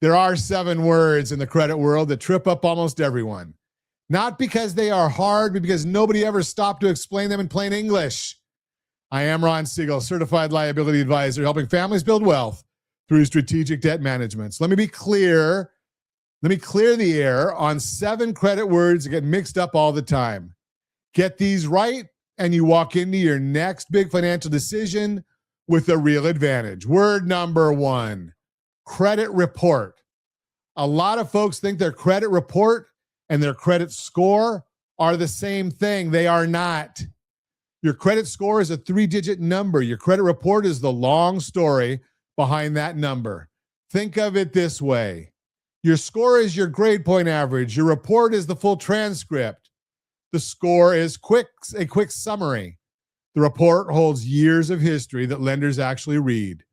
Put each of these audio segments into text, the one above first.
There are 7 words in the credit world that trip up almost everyone. Not because they are hard, but because nobody ever stopped to explain them in plain English. I am Ron Siegel, certified liability advisor, helping families build wealth through strategic debt management. So let me be clear. Let me clear the air on 7 credit words that get mixed up all the time. Get these right, and you walk into your next big financial decision with a real advantage. Word number 1, credit report. A lot of folks think their credit report and their credit score are the same thing. They are not. Your credit score is a 3-digit number. Your credit report is the long story behind that number. Think of it this way. Your score is your grade point average. Your report is the full transcript. The score is a quick summary. The report holds years of history that lenders actually read.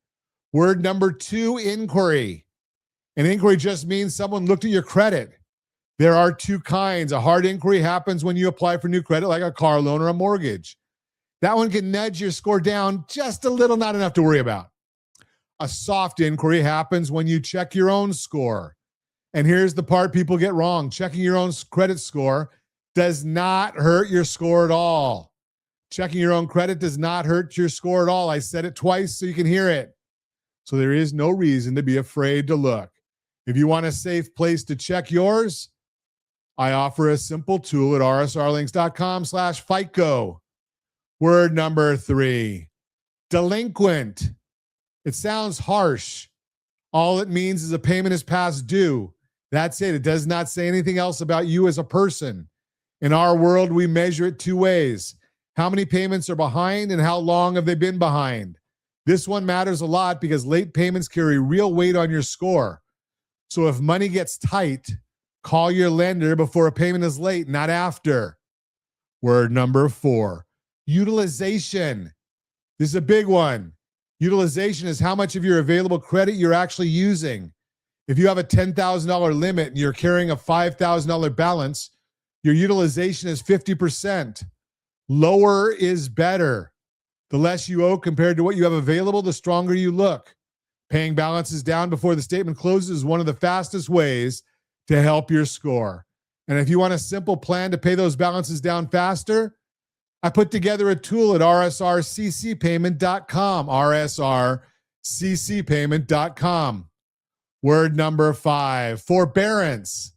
Word number 2, inquiry. An inquiry just means someone looked at your credit. There are 2 kinds. A hard inquiry happens when you apply for new credit, like a car loan or a mortgage. That one can nudge your score down just a little, not enough to worry about. A soft inquiry happens when you check your own score. And here's the part people get wrong. Checking your own credit score does not hurt your score at all. Checking your own credit does not hurt your score at all. I said it twice so you can hear it. So there is no reason to be afraid to look. If you want a safe place to check yours, I offer a simple tool at rsrlinks.com/FICO. Word number 3, delinquent. It sounds harsh. All it means is a payment is past due. That's it. It does not say anything else about you as a person. In our world, we measure it 2 ways. How many payments are behind and how long have they been behind? This one matters a lot because late payments carry real weight on your score. So if money gets tight, call your lender before a payment is late, not after. Word number 4, utilization. This is a big one. Utilization is how much of your available credit you're actually using. If you have a $10,000 limit and you're carrying a $5,000 balance, your utilization is 50%. Lower is better. The less you owe compared to what you have available, the stronger you look. Paying balances down before the statement closes is one of the fastest ways to help your score. And if you want a simple plan to pay those balances down faster, I put together a tool at rsrccpayment.com, rsrccpayment.com. Word number 5, forbearance.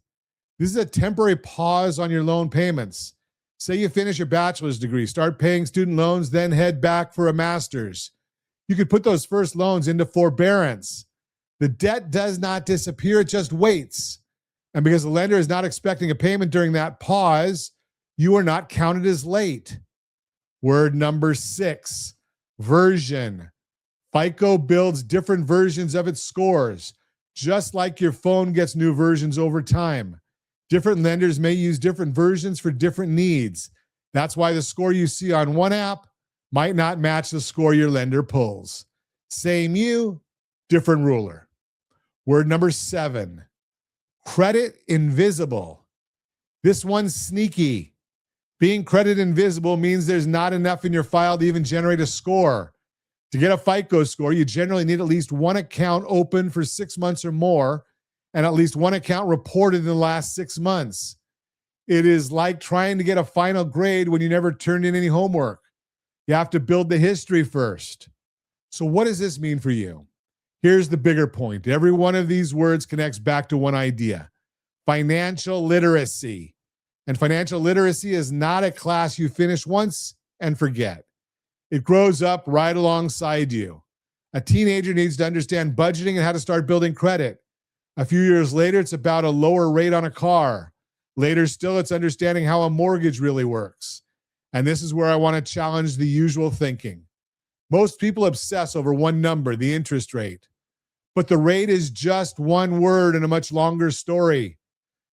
This is a temporary pause on your loan payments. Say you finish your bachelor's degree, start paying student loans, then head back for a master's. You could put those first loans into forbearance. The debt does not disappear, it just waits. And because the lender is not expecting a payment during that pause, you are not counted as late. Word number 6, version. FICO builds different versions of its scores, just like your phone gets new versions over time. Different lenders may use different versions for different needs. That's why the score you see on one app might not match the score your lender pulls. Same you, different ruler. Word number 7, credit invisible. This one's sneaky. Being credit invisible means there's not enough in your file to even generate a score. To get a FICO score, you generally need at least one account open for 6 months or more, and at least one account reported in the last 6 months. It is like trying to get a final grade when you never turned in any homework. You have to build the history first. So what does this mean for you? Here's the bigger point. Every one of these words connects back to one idea: financial literacy. And financial literacy is not a class you finish once and forget. It grows up right alongside you. A teenager needs to understand budgeting and how to start building credit. A few years later, it's about a lower rate on a car. Later still, it's understanding how a mortgage really works. And this is where I want to challenge the usual thinking. Most people obsess over one number, the interest rate. But the rate is just one word in a much longer story.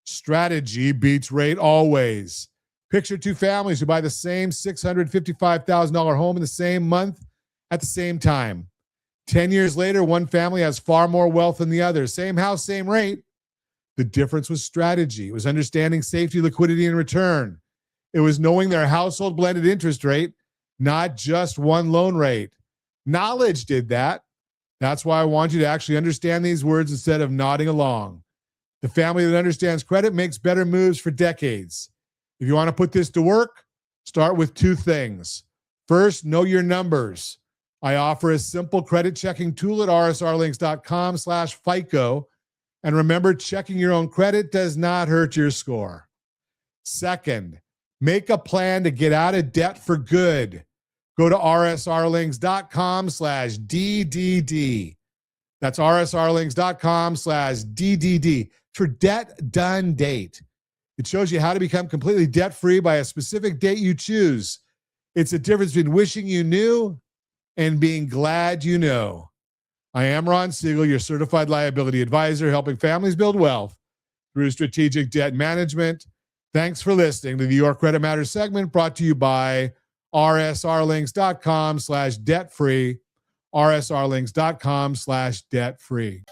Strategy beats rate always. Picture 2 families who buy the same $655,000 home in the same month at the same time. 10 years later, one family has far more wealth than the other. Same house, same rate. The difference was strategy. It was understanding safety, liquidity, and return. It was knowing their household blended interest rate, not just one loan rate. Knowledge did that. That's why I want you to actually understand these words instead of nodding along. The family that understands credit makes better moves for decades. If you want to put this to work, start with two things. First, know your numbers. I offer a simple credit checking tool at rsrlinks.com/FICO. And remember, checking your own credit does not hurt your score. Second, make a plan to get out of debt for good. Go to rsrlinks.com/DDD. That's rsrlinks.com/DDD for debt done date. It shows you how to become completely debt-free by a specific date you choose. It's the difference between wishing you knew and being glad you know. I am Ron Siegel, your certified liability advisor, helping families build wealth through strategic debt management. Thanks for listening to the Your Credit Matters segment, brought to you by rsrlinks.com/debt-free, rsrlinks.com/debt-free.